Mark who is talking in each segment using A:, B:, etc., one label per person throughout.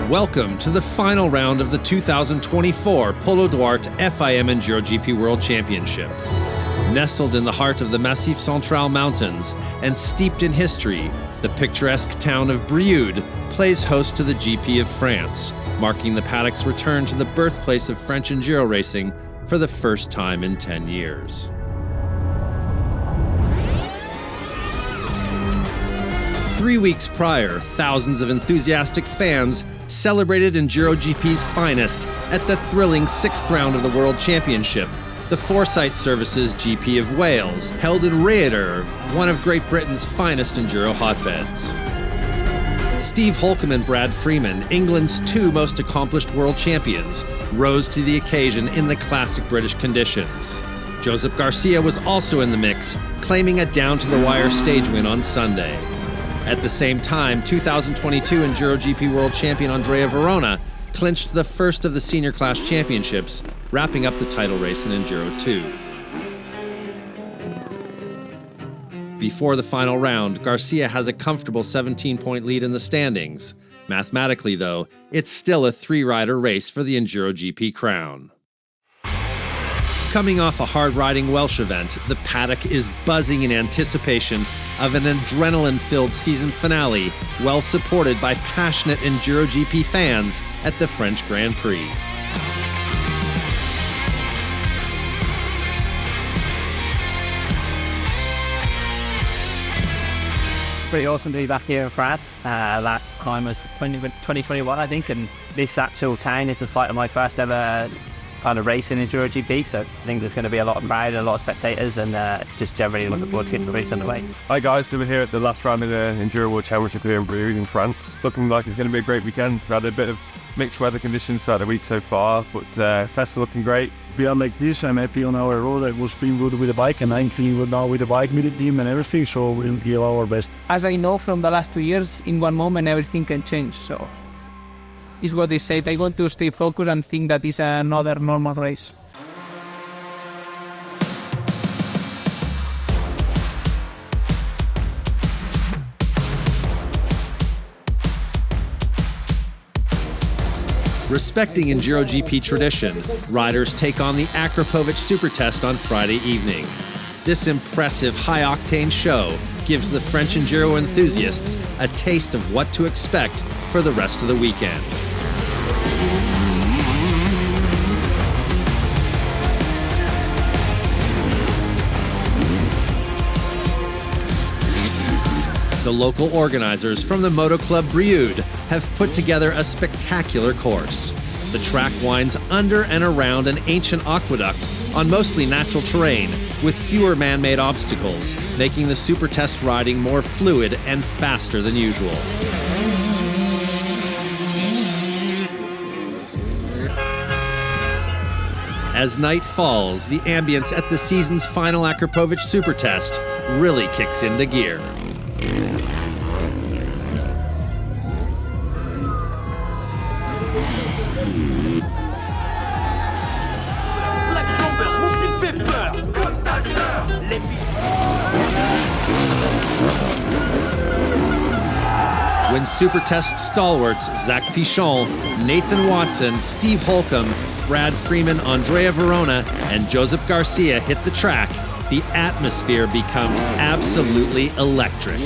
A: Welcome to the final round of the 2024 Paulo Duarte FIM EnduroGP World Championship. Nestled in the heart of the Massif Central Mountains and steeped in history, the picturesque town of Brioude plays host to the GP of France, marking the paddock's return to the birthplace of French enduro racing for the first time in 10 years. Three weeks prior, thousands of enthusiastic fans celebrated EnduroGP's finest at the thrilling sixth round of the World Championship, the Foresight Services GP of Wales, held in RIEJU, one of Great Britain's finest enduro hotbeds. Steve Holcomb and Brad Freeman, England's two most accomplished world champions, rose to the occasion in the classic British conditions. Josep Garcia was also in the mix, claiming a down-to-the-wire stage win on Sunday. At the same time, 2022 EnduroGP World Champion Andrea Verona clinched the first of the senior class championships, wrapping up the title race in Enduro 2. Before the final round, Garcia has a comfortable 17-point lead in the standings. Mathematically, though, it's still a three-rider race for the EnduroGP crown. Coming off a hard-riding Welsh event, the paddock is buzzing in anticipation of an adrenaline-filled season finale, well supported by passionate EnduroGP fans at the French Grand Prix.
B: Pretty awesome to be back here in France. Last time was 2021, I think, and this actual town is the site of my first ever kind of race in EnduroGP, so I think there's going to be a lot of crowd and a lot of spectators, and just generally looking forward to getting the race underway.
C: Hi guys, so we're here at the last round of the Enduro World Championship here in Brioude in France. Looking like it's going to be a great weekend. We've had a bit of mixed weather conditions throughout the week so far, but festival looking great.
D: We are like this. I'm happy on our road. I was being good with the bike, and I'm feeling good now with the bike, with the team and everything, so we'll give our best.
E: As I know from the last 2 years, in one moment everything can change, so it's what they say. I want to stay focused and think that it's another normal race.
A: Respecting EnduroGP tradition, riders take on the Akrapovic Super Test on Friday evening. This impressive high-octane show gives the French enduro enthusiasts a taste of what to expect for the rest of the weekend. The local organizers from the Moto Club Brioude have put together a spectacular course. The track winds under and around an ancient aqueduct on mostly natural terrain with fewer man-made obstacles, making the super test riding more fluid and faster than usual. As night falls, the ambience at the season's final Akrapovic Super Test really kicks into gear. When Super Test stalwarts Zach Pichon, Nathan Watson, Steve Holcomb, Brad Freeman, Andrea Verona, and Josep Garcia hit the track, the atmosphere becomes absolutely electric.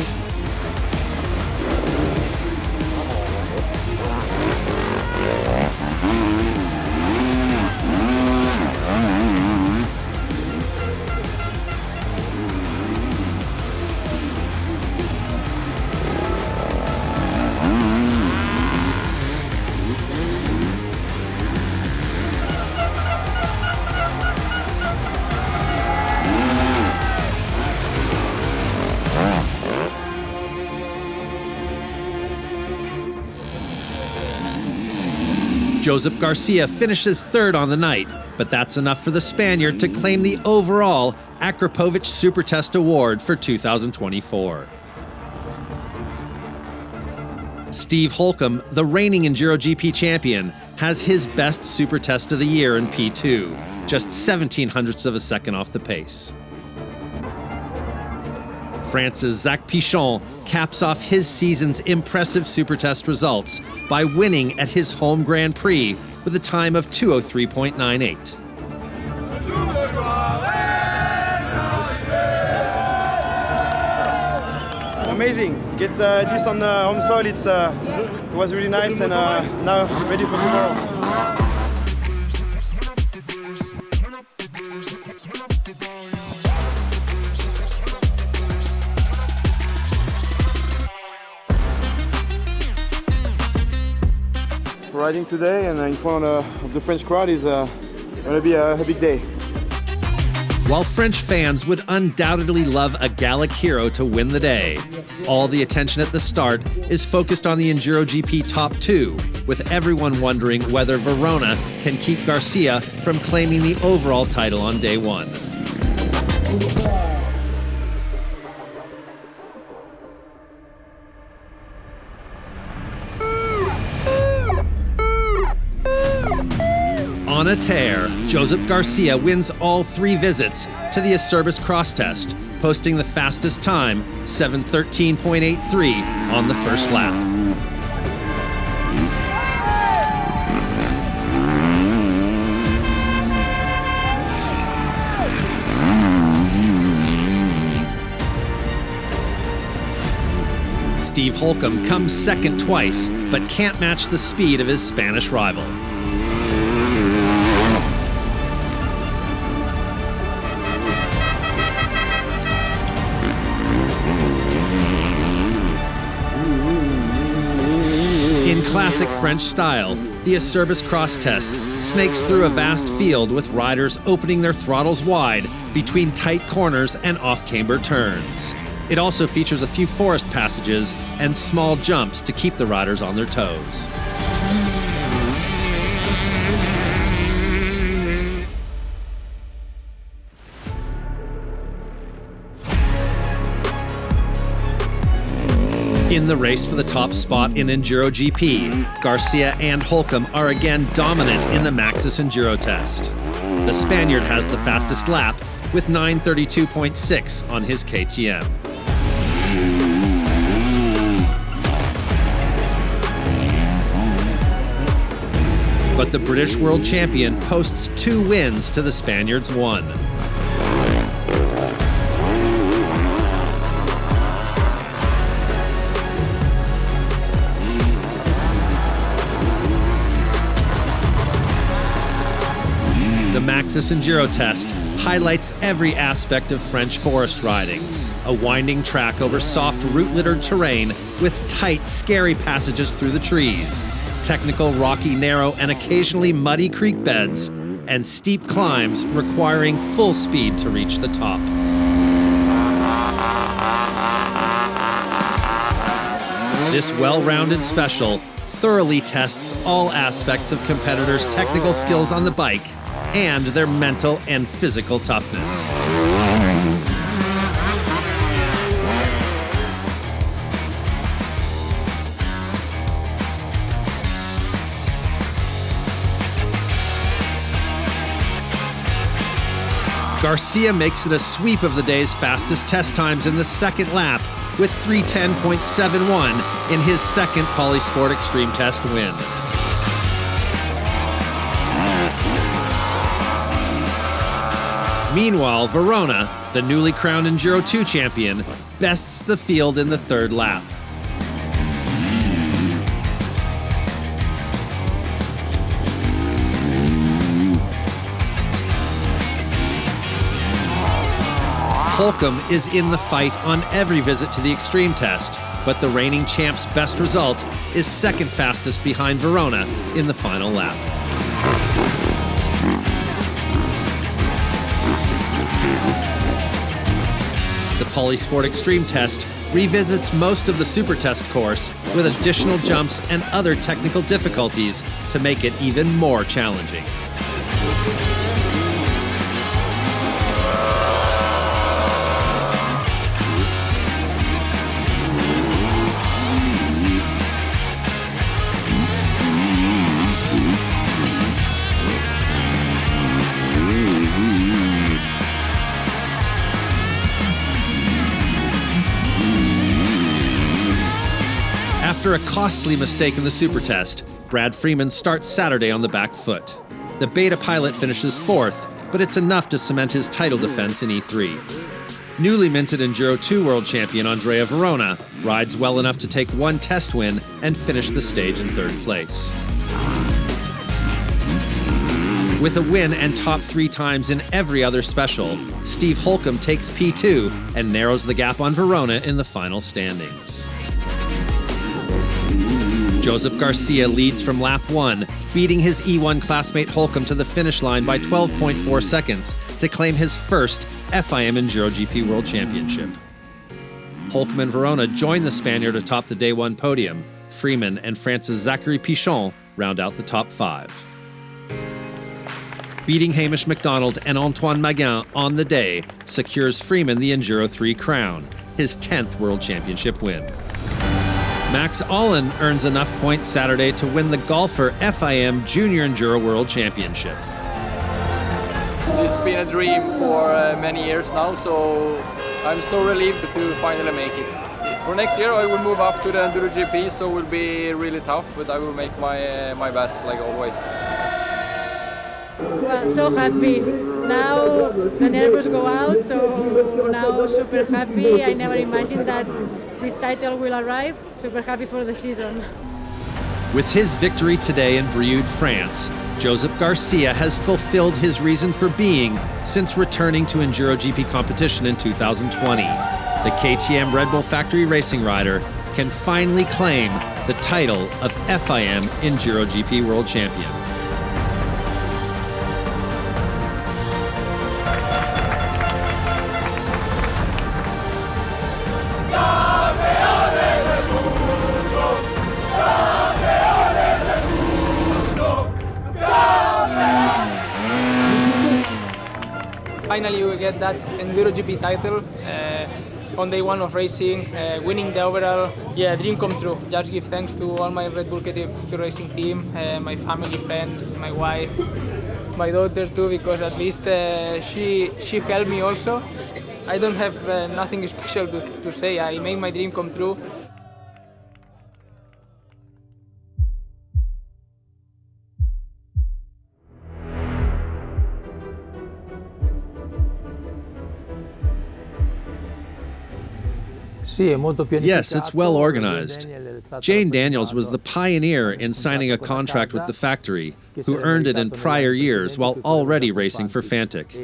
A: Josep Garcia finishes third on the night, but that's enough for the Spaniard to claim the overall Akrapovic Super Test Award for 2024. Steve Holcomb, the reigning EnduroGP champion, has his best Super Test of the year in P2, just 0.17 of a second off the pace. France's Zach Pichon caps off his season's impressive Supertest results by winning at his home Grand Prix with a time of 2:03.98.
F: Amazing. Get this on the home soil. It was really nice, and now ready for tomorrow. Riding today and in front of the French crowd is going to be a big day.
A: While French fans would undoubtedly love a Gallic hero to win the day, all the attention at the start is focused on the EnduroGP Top 2, with everyone wondering whether Verona can keep Garcia from claiming the overall title on day one. On a tear, Josep Garcia wins all 3 visits to the ACERBIS cross test, posting the fastest time, 7:13.83, on the first lap. Steve Holcomb comes second twice, but can't match the speed of his Spanish rival. In classic French style, the ACERBIS cross test snakes through a vast field with riders opening their throttles wide between tight corners and off-camber turns. It also features a few forest passages and small jumps to keep the riders on their toes. In the race for the top spot in EnduroGP, Garcia and Holcomb are again dominant in the Maxxis Enduro test. The Spaniard has the fastest lap with 9:32.6 on his KTM. But the British world champion posts 2 wins to the Spaniard's 1. The Maxxis Enduro test highlights every aspect of French forest riding. A winding track over soft, root-littered terrain with tight, scary passages through the trees, technical, rocky, narrow, and occasionally muddy creek beds, and steep climbs requiring full speed to reach the top. This well-rounded special thoroughly tests all aspects of competitors' technical skills on the bike and their mental and physical toughness. Garcia makes it a sweep of the day's fastest test times in the second lap with 3:10.71 in his second Polysport Extreme Test win. Meanwhile, Verona, the newly crowned Enduro 2 champion, bests the field in the third lap. Holcomb is in the fight on every visit to the Extreme Test, but the reigning champ's best result is second fastest behind Verona in the final lap. The Polysport Extreme Test revisits most of the Super Test course with additional jumps and other technical difficulties to make it even more challenging. a costly mistake in the super test, Brad Freeman starts Saturday on the back foot. The beta pilot finishes 4th, but it's enough to cement his title defense in E3. Newly minted Enduro 2 world champion Andrea Verona rides well enough to take one test win and finish the stage in 3rd place. With a win and top 3 times in every other special, Steve Holcomb takes P2 and narrows the gap on Verona in the final standings. Josep Garcia leads from lap 1, beating his E1 classmate Holcomb to the finish line by 12.4 seconds to claim his first FIM EnduroGP World Championship. Holcomb and Verona join the Spaniard atop the Day 1 podium. Freeman and France's Zachary Pichon round out the top 5. Beating Hamish McDonald and Antoine Maguin on the day secures Freeman the Enduro 3 crown, his 10th World Championship win. Max Ahlin earns enough points Saturday to win the GALFER FIM Junior Enduro World Championship.
G: It's been a dream for many years now, so I'm so relieved to finally make it. For next year I will move up to the Enduro GP, so it will be really tough, but I will make my best like always.
H: Well, so happy. Now the nerves go out, so now super happy. I never imagined that this title will arrive. Super happy for the season.
A: With his victory today in Brioude, France, Josep Garcia has fulfilled his reason for being since returning to EnduroGP competition in 2020. The KTM Red Bull factory racing rider can finally claim the title of FIM EnduroGP World Champion.
E: Finally we get that Enduro GP title on day 1 of racing, winning the overall. Yeah, dream come true. Just give thanks to all my Red Bull KTM racing team, my family, friends, my wife, my daughter too, because at least she helped me also. I don't have nothing special to say. I made my dream come true.
A: Yes, it's well organized. Jane Daniels was the pioneer in signing a contract with the factory, who earned it in prior years while already racing for Fantic.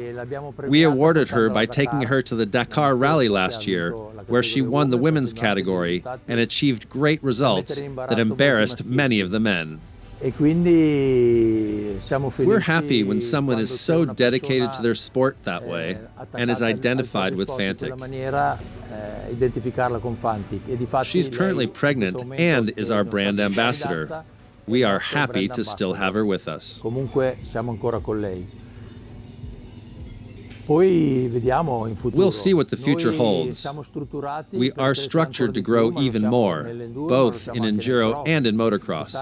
A: We awarded her by taking her to the Dakar Rally last year, where she won the women's category and achieved great results that embarrassed many of the men. We're happy when someone is so dedicated to their sport that way and is identified with Fantic. She's currently pregnant and is our brand ambassador. We are happy to still have her with us. We'll see what the future holds. We are structured to grow even more, both in enduro and in motocross.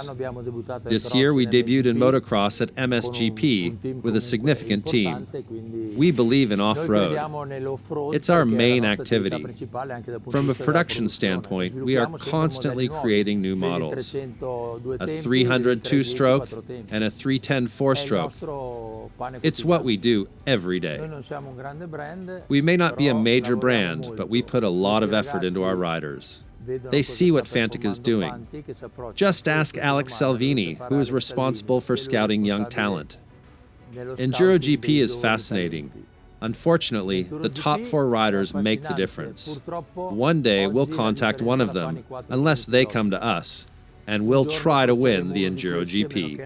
A: This year we debuted in motocross at MSGP with a significant team. We believe in off-road. It's our main activity. From a production standpoint, we are constantly creating new models. A 300 two-stroke and a 310 four-stroke. It's what we do every day. We may not be a major brand, but we put a lot of effort into our riders. They see what Fantic is doing. Just ask Alex Salvini, who is responsible for scouting young talent. EnduroGP is fascinating. Unfortunately, the top 4 riders make the difference. One day we'll contact one of them, unless they come to us, and we'll try to win the EnduroGP.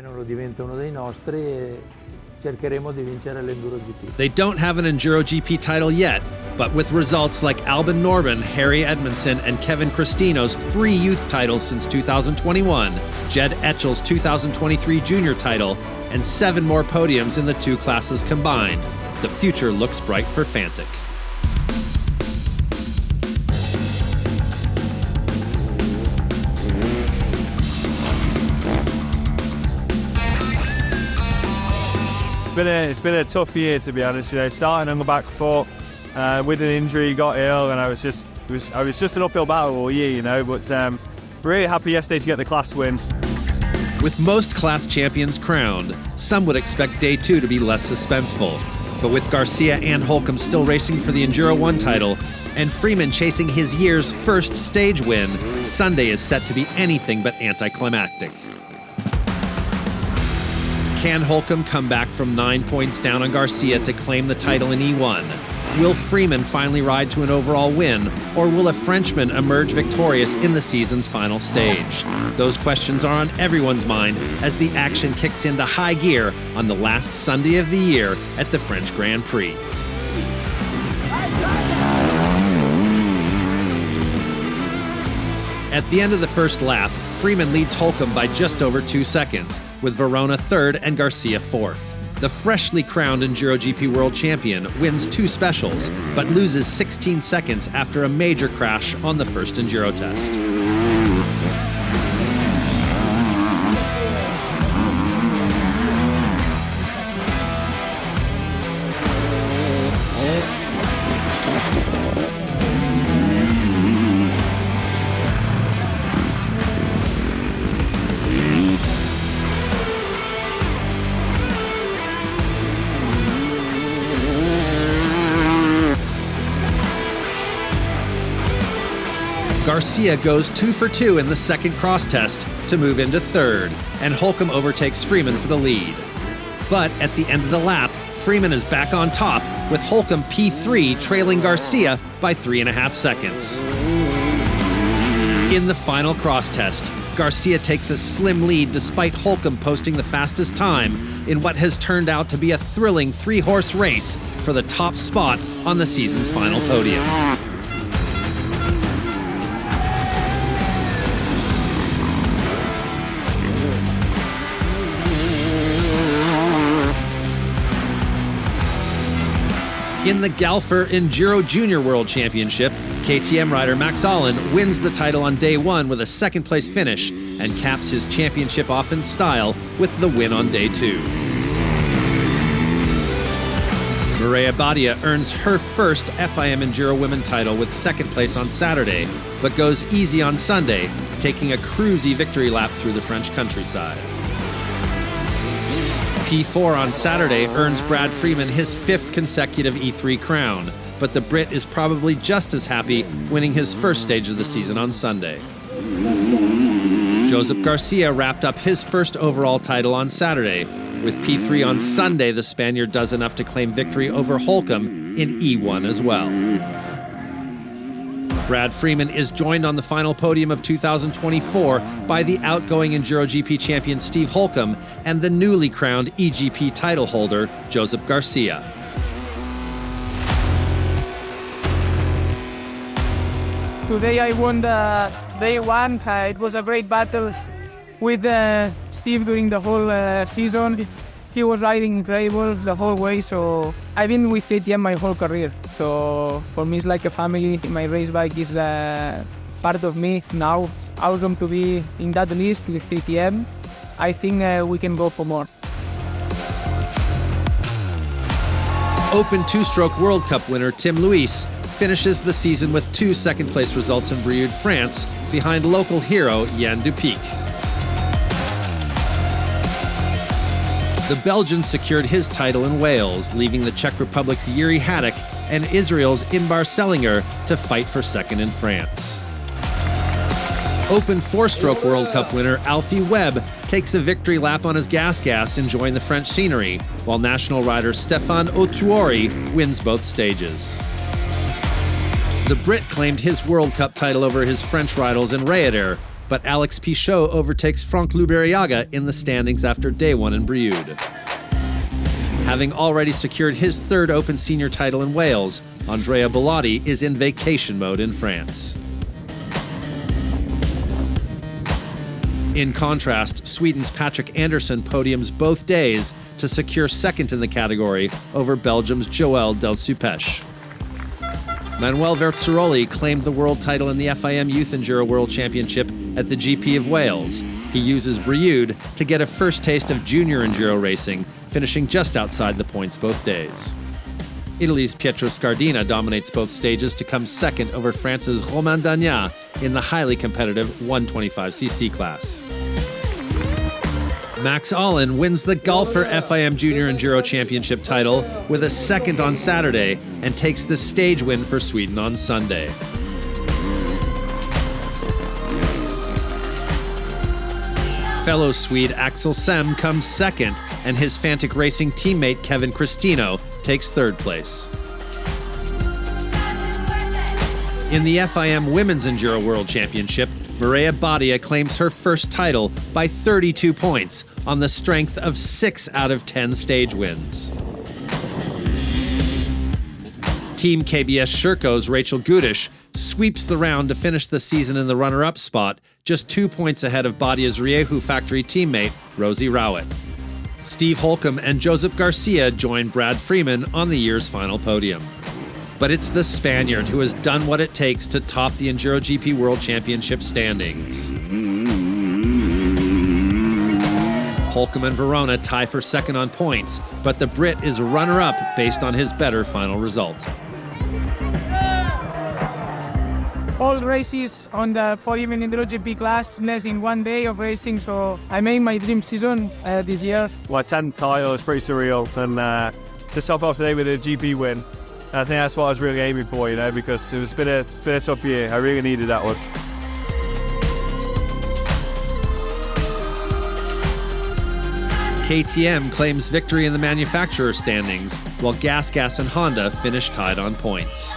A: They don't have an EnduroGP title yet, but with results like Albin Norman, Harry Edmondson, and Kevin Cristino's 3 youth titles since 2021, Jed Etchell's 2023 junior title, and 7 more podiums in the 2 classes combined, the future looks bright for Fantic.
C: It's been a tough year, to be honest. You know, starting on the back foot with an injury, got ill, and I was just an uphill battle all year. You know, but Really happy yesterday to get the class win.
A: With most class champions crowned, some would expect day 2 to be less suspenseful. But with Garcia and Holcomb still racing for the Enduro 1 title, and Freeman chasing his year's first stage win, Sunday is set to be anything but anticlimactic. Can Holcomb come back from 9 points down on Garcia to claim the title in E1? Will Freeman finally ride to an overall win, or will a Frenchman emerge victorious in the season's final stage? Those questions are on everyone's mind as the action kicks into high gear on the last Sunday of the year at the French Grand Prix. At the end of the first lap, Freeman leads Holcomb by just over 2 seconds, with Verona third and Garcia fourth. The freshly crowned EnduroGP World Champion wins 2 specials, but loses 16 seconds after a major crash on the first Enduro test. Garcia goes 2 for 2 in the second cross test to move into third, and Holcomb overtakes Freeman for the lead. But at the end of the lap, Freeman is back on top, with Holcomb P3 trailing Garcia by 3.5 seconds. In the final cross test, Garcia takes a slim lead despite Holcomb posting the fastest time in what has turned out to be a thrilling 3-horse race for the top spot on the season's final podium. In the GALFER Enduro Junior World Championship, KTM rider Max Ahlin wins the title on day 1 with a second-place finish and caps his championship off in style with the win on day 2. Mireia Badia earns her first FIM Enduro Women title with second place on Saturday, but goes easy on Sunday, taking a cruisy victory lap through the French countryside. P4 on Saturday earns Brad Freeman his 5th consecutive E3 crown, but the Brit is probably just as happy winning his first stage of the season on Sunday. Josep Garcia wrapped up his first overall title on Saturday. With P3 on Sunday, the Spaniard does enough to claim victory over Holcomb in E1 as well. Brad Freeman is joined on the final podium of 2024 by the outgoing EnduroGP champion Steve Holcomb and the newly crowned EGP title holder Josep Garcia.
E: Today I won the day 1. It was a great battle with Steve during the whole season. He was riding incredible the whole way, so I've been with KTM my whole career. So for me it's like a family. My race bike is part of me now. It's awesome to be in that list with KTM. I think we can go for more.
A: Open 2-stroke World Cup winner Tim Luis finishes the season with 2 second-place results in Brioude, France, behind local hero Jan Dupic. The Belgian secured his title in Wales, leaving the Czech Republic's Jiří Hadek and Israel's Inbar Selinger to fight for second in France. Open 4-stroke World Cup winner Alfie Webb takes a victory lap on his gas enjoying the French scenery, while national rider Stéphane Autuori wins both stages. The Brit claimed his World Cup title over his French rivals in Rowett, but Alex Pichot overtakes Franck Luberiaga in the standings after day 1 in Brioude. Having already secured his 3rd Open Senior title in Wales, Andrea Bellotti is in vacation mode in France. In contrast, Sweden's Patrick Andersson podiums both days to secure 2nd in the category over Belgium's Joël Delsupeche. Manuel Verzeroli claimed the world title in the FIM Youth Enduro World Championship at the GP of Wales. He uses Brioude to get a first taste of junior enduro racing, finishing just outside the points both days. Italy's Pietro Scardina dominates both stages to come second over France's Romain Dagnat in the highly competitive 125cc class. Max Ahlin wins the GALFER FIM Junior Enduro Championship title with a second on Saturday and takes the stage win for Sweden on Sunday. Fellow Swede Axel Sem comes second, and his Fantic Racing teammate Kevin Cristino takes third place. In the FIM Women's Enduro World Championship, Mireia Badia claims her first title by 32 points on the strength of 6 out of 10 stage wins. Team KBS Sherco's Rachel Gutish sweeps the round to finish the season in the runner-up spot, just 2 points ahead of Badia's RIEJU factory teammate Rosie Rowett. Steve Holcomb and Josep Garcia join Brad Freeman on the year's final podium. But it's the Spaniard who has done what it takes to top the EnduroGP World Championship standings. Holcomb and Verona tie for second on points, but the Brit is runner-up based on his better final result.
E: All races on the podium in EnduroGP class, less in 1 day of racing, so I made my dream season this year.
C: My 10th title is pretty surreal, and to top off today with a GP win, I think that's what I was really aiming for, you know, because it's been a tough year. I really needed that one.
A: KTM claims victory in the manufacturer standings, while GasGas and Honda finish tied on points.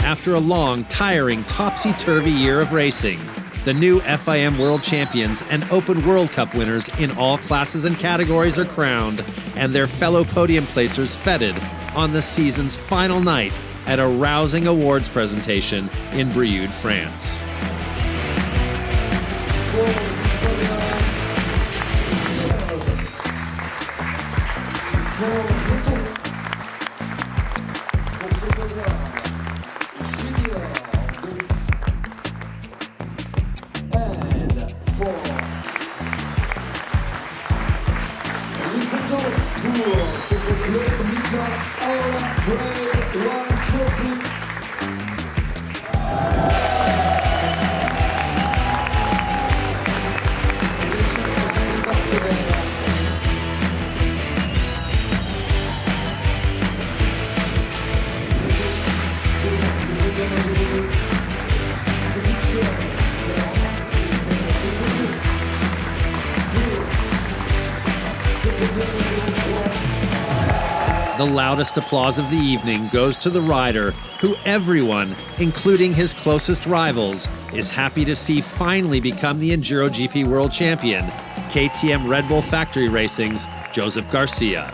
A: After a long, tiring, topsy-turvy year of racing, the new FIM World Champions and Open World Cup winners in all classes and categories are crowned, and their fellow podium placers feted on the season's final night at a rousing awards presentation in Brioude, France. The loudest applause of the evening goes to the rider who everyone, including his closest rivals, is happy to see finally become the EnduroGP World Champion, KTM Red Bull Factory Racing's Josep Garcia.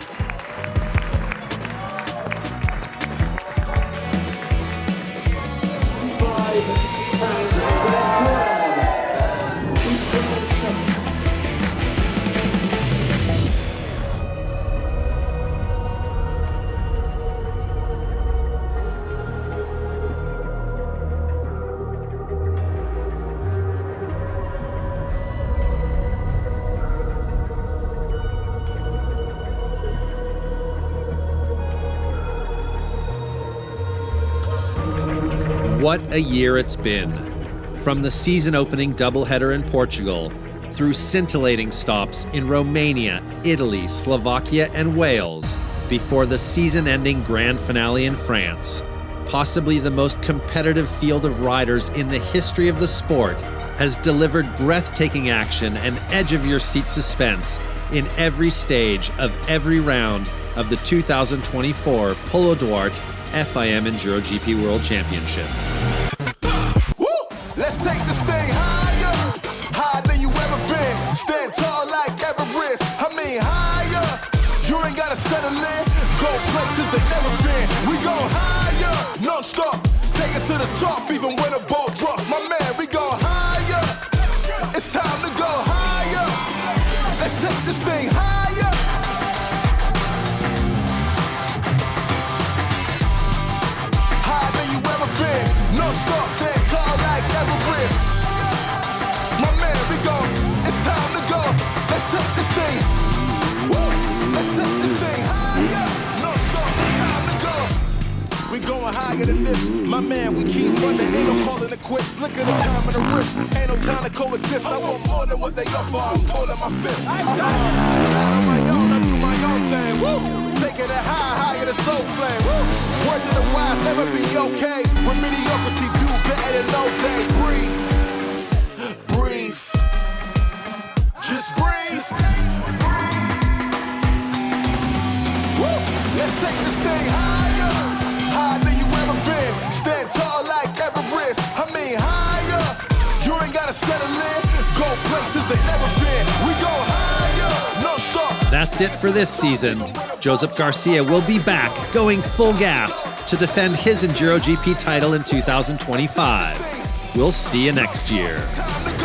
A: What a year it's been. From the season-opening doubleheader in Portugal, through scintillating stops in Romania, Italy, Slovakia, and Wales, before the season-ending grand finale in France, possibly the most competitive field of riders in the history of the sport has delivered breathtaking action and edge-of-your-seat suspense in every stage of every round of the 2024 Paulo Duarte FIM EnduroGP World Championship.
I: Woo! Let's take this thing higher, higher than you ever been. Stand tall like Everest. I mean higher. You ain't gotta settle in. Go places they never been. We go higher, non-stop. Take it to the top, even when the ball drops. My man, we go higher. It's time to go higher. Let's take this thing higher. Higher than you ever been. Non-stop, stand tall like Everest. My man, we go. It's time to go. Let's take this thing. Woo! Let's take this this. My man, we keep running, ain't no calling it quits. Look at the time and the risk, ain't no time to coexist. I want more than what they offer, I'm pulling my fist. Out on my own, I do my own thing. Woo! Taking it higher than soul flame. Woo! Words of the wise, never be okay. When mediocrity do better than no days. Breathe, breathe, just breathe. Woo! Let's take this thing higher, higher than you ever been. Stand tall like Everest. I mean higher. You ain't gotta settle in. Go places they never been. We go higher, no stop.
A: That's it for this season. Josep Garcia will be back, going full gas to defend his EnduroGP title in 2025. We'll see you next year.
I: Time to go.